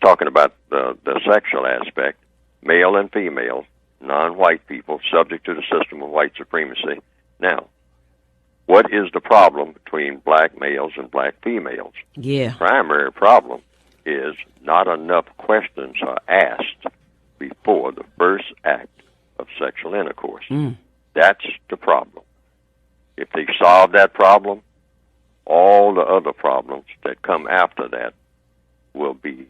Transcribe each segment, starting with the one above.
talking about the sexual aspect, male and female, non-white people, subject to the system of white supremacy. Now, what is the problem between black males and black females? Yeah. The primary problem is not enough questions are asked before the first act of sexual intercourse. That's the problem. If they solve that problem, all the other problems that come after that will be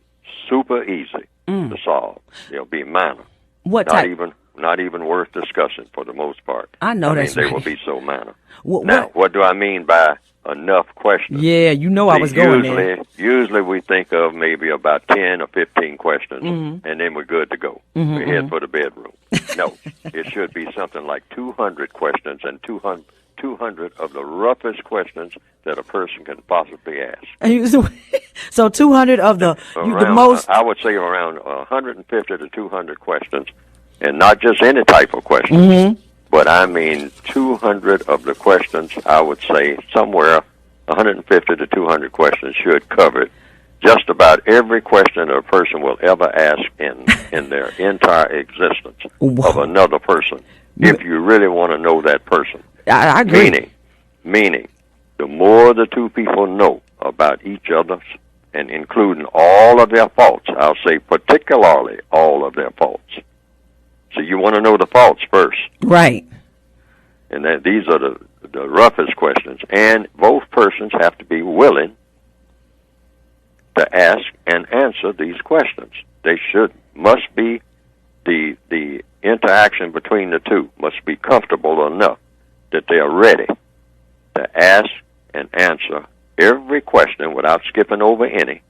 super easy to solve. They'll be minor. What not type? Not even worth discussing for the most part. I know that's they right. will be so minor. Now, what do I mean by enough questions? Yeah, you know I was going there. Usually we think of maybe about 10 or 15 questions, and then we're good to go. We're headed for the bedroom. No, it should be something like 200 questions, and 200 of the roughest questions that a person can possibly ask. So 200 of the most... I would say around 150 to 200 questions, and not just any type of questions, but I mean 200 of the questions. I would say somewhere 150 to 200 questions should cover just about every question a person will ever ask in their entire existence of another person, if you really want to know that person. I agree. Meaning, the more the two people know about each other, and including all of their faults, I'll say particularly all of their faults. So you want to know the faults first. Right. And these are the roughest questions. And both persons have to be willing to ask and answer these questions. Must be the interaction between the two must be comfortable enough that they are ready to ask and answer every question without skipping over any,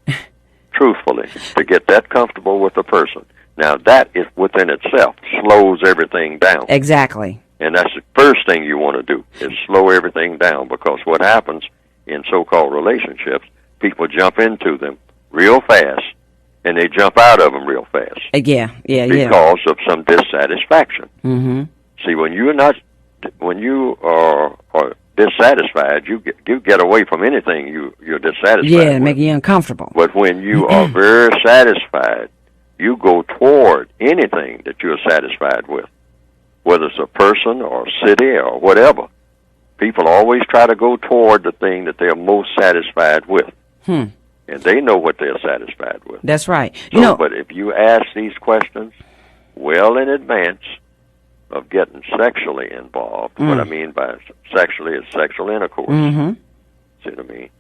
truthfully, to get that comfortable with the person. Now, that is within itself slows everything down. Exactly. And that's the first thing you want to do, is slow everything down, because what happens in so-called relationships, people jump into them real fast, and they jump out of them real fast. Because of some dissatisfaction. See, when you are dissatisfied, you get away from anything you're dissatisfied with. Yeah, make you uncomfortable. But when you are very satisfied, you go toward anything that you're satisfied with, whether it's a person or a city or whatever. People always try to go toward the thing that they're most satisfied with. And they know what they're satisfied with. That's right. But if you ask these questions well in advance of getting sexually involved, what I mean by sexually is sexual intercourse. See what I mean?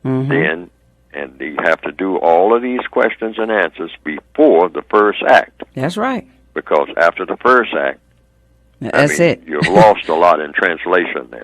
Then, and you have to do all of these questions and answers before the first act. That's right. Because after the first act, it. You've lost a lot in translation there.